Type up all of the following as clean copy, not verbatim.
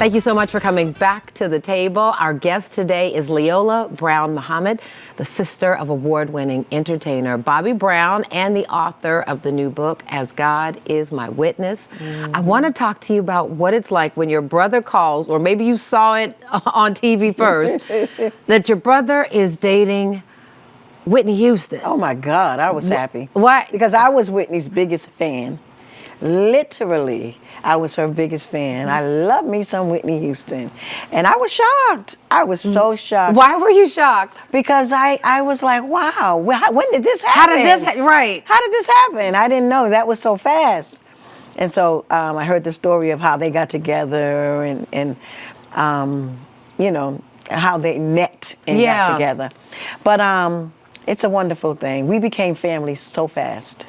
Thank you so much for coming back to the table. Our guest today is Leolah Brown-Muhammad, the sister of award-winning entertainer Bobbi Brown and the author of the new book, As God Is My Witness. I want to talk to you about what it's like when your brother calls, or maybe you saw it on TV first, that your brother is dating Whitney Houston. Oh my God, I was happy. Why? Because I was Whitney's biggest fan. Literally, I was her biggest fan. I love me some Whitney Houston. And I was shocked. I was so shocked. Why were you shocked? Because I was like, wow, when did this happen? How did this right. How did this happen? I didn't know. That was so fast. And so I heard the story of how they got together and you know, how they met and got together. But it's a wonderful thing. We became family so fast.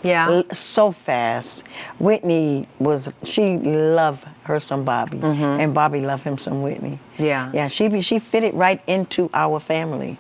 Yeah. So fast. Whitney she loved her some Bobbi, and Bobbi loved him some Whitney. Yeah. Yeah, she fitted right into our family.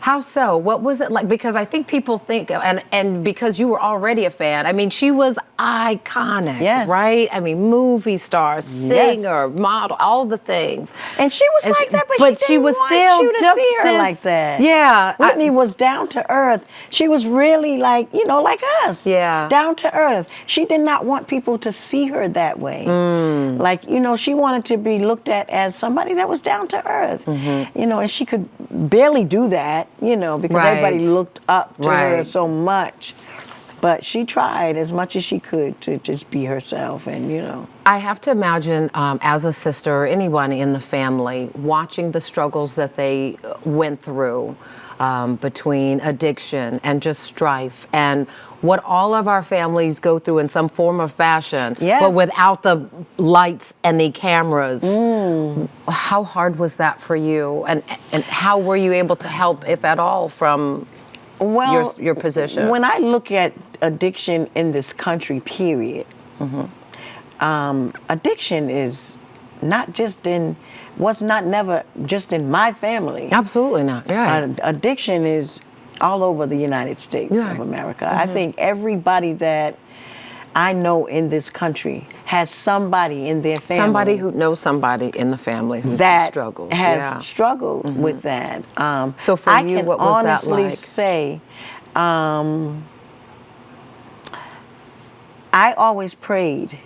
How so? What was it like? Because I think people think, and because you were already a fan, I mean, she was iconic, right? I mean, movie star, singer, model, all the things. And she was like that, but she was didn't still want you to see her like that. Yeah. Whitney was down to earth. She was really like, you know, like us. Yeah. Down to earth. She did not want people to see her that way. Like, you know, she wanted to be looked at as somebody that was down to earth. You know, and she could barely do that, you know, because everybody looked up to her so much. But she tried as much as she could to just be herself, and you know. I have to imagine, as a sister or anyone in the family, watching the struggles that they went through between addiction and just strife, and what all of our families go through in some form or fashion, but without the lights and the cameras. How hard was that for you, and how were you able to help, if at all, from your position? When I look at addiction in this country, period, addiction is not just never just in my family. Absolutely not. Yeah. Addiction is all over the United States of America. I think everybody that I know in this country has somebody in their family. Somebody who knows somebody in the family who struggles. Has struggled with that. So for you, what was that like? I can honestly say, I always prayed,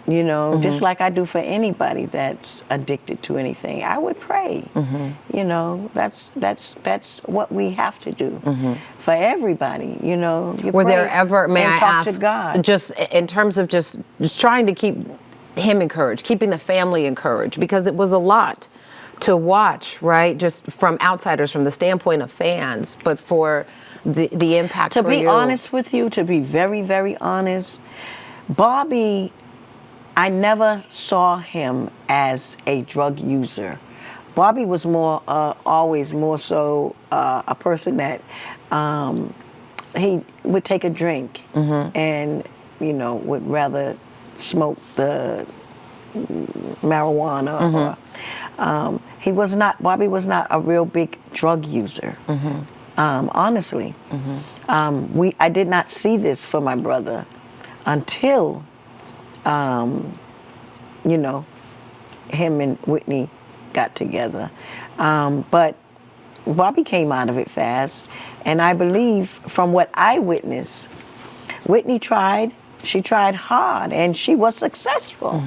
you know, just like I do for anybody that's addicted to anything. I would pray. You know, that's what we have to do for everybody. You know, were there ever, may I talk ask, to God. just in terms of just trying to keep him encouraged, keeping the family encouraged, because it was a lot to watch, right? Just from outsiders, from the standpoint of fans, but for the impact to for you. be honest with you, to be very, very honest, Bobbi, I never saw him as a drug user. Bobbi was always more so a person that he would take a drink and, you know, would rather smoke the marijuana. Bobbi was not a real big drug user. Honestly, I did not see this for my brother until, you know, him and Whitney got together. But Bobbi came out of it fast, and I believe from what I witnessed, Whitney tried. She tried hard, and she was successful.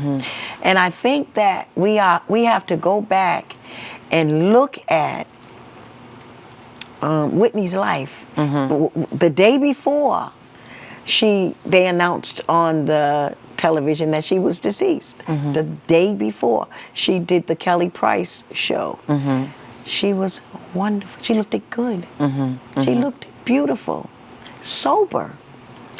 And I think that we have to go back and look at Whitney's life. The day before, they announced on the television that she was deceased. The day before, she did the Kelly Price show. She was wonderful. She looked good. She looked beautiful, sober.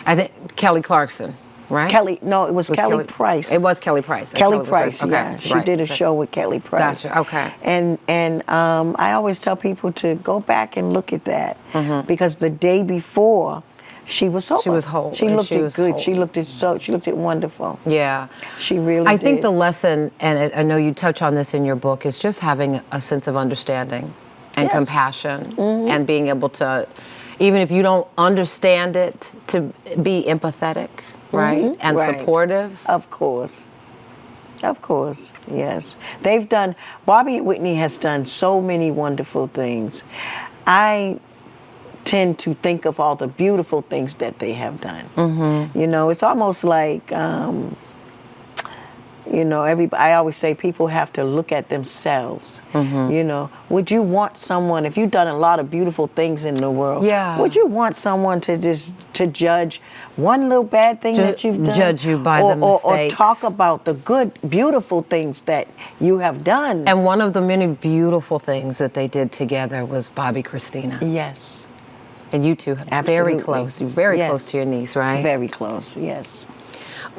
I think Kelly Clarkson, right? No, it was Kelly Price. It was Kelly Price. Kelly Price, okay. yeah. She did a show with Kelly Price. Gotcha, okay. And I always tell people to go back and look at that because the day before, she was sober. She was whole. She looked good. Whole. She looked wonderful. Yeah. She really I did. think the lesson, and I know you touch on this in your book, is just having a sense of understanding and compassion and being able to, even if you don't understand it, to be empathetic, right? And supportive. Of course. Of course, yes. Bobbi and Whitney has done so many wonderful things. I tend to think of all the beautiful things that they have done. Mm-hmm. You know, it's almost like, I always say people have to look at themselves. Mm-hmm. You know, would you want someone, if you've done a lot of beautiful things in the world, would you want someone to judge one little bad thing that you've done? Judge you by the mistakes. Or talk about the good, beautiful things that you have done. And one of the many beautiful things that they did together was Bobbi Kristina. Yes. And you two are very close. You're very close to your niece, right? Very close, yes.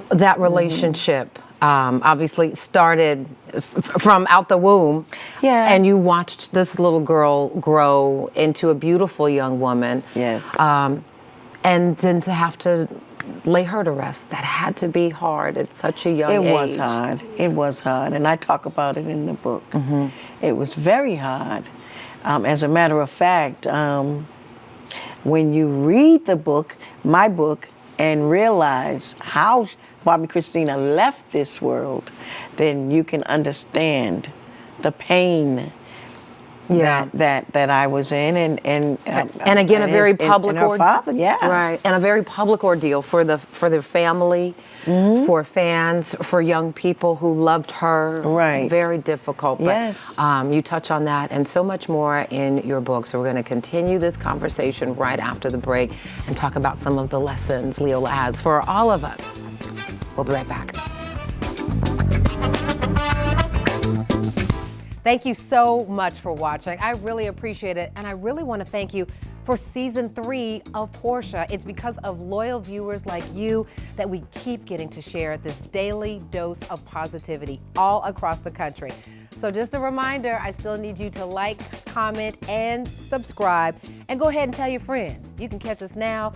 That relationship obviously started from out the womb. Yeah. And you watched this little girl grow into a beautiful young woman. Yes. And then to have to lay her to rest, that had to be hard at such a young age. It was hard. It was hard. And I talk about it in the book. Mm-hmm. It was very hard. As a matter of fact, when you read the book, my book, and realize how Bobbi Kristina left this world, then you can understand the pain that I was in, and again a very public ordeal. Father, right, and a very public ordeal for the family, mm-hmm. for fans, for young people who loved her. Right, very difficult. But, yes, you touch on that and so much more in your book. So we're going to continue this conversation right after the break and talk about some of the lessons Leolah has for all of us. We'll be right back. Thank you so much for watching. I really appreciate it. And I really want to thank you for season 3 of Portia. It's because of loyal viewers like you that we keep getting to share this daily dose of positivity all across the country. So just a reminder, I still need you to like, comment, and subscribe. And go ahead and tell your friends. You can catch us now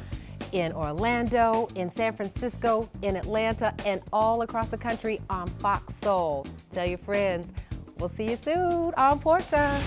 in Orlando, in San Francisco, in Atlanta, and all across the country on Fox Soul. Tell your friends. We'll see you soon on Portia.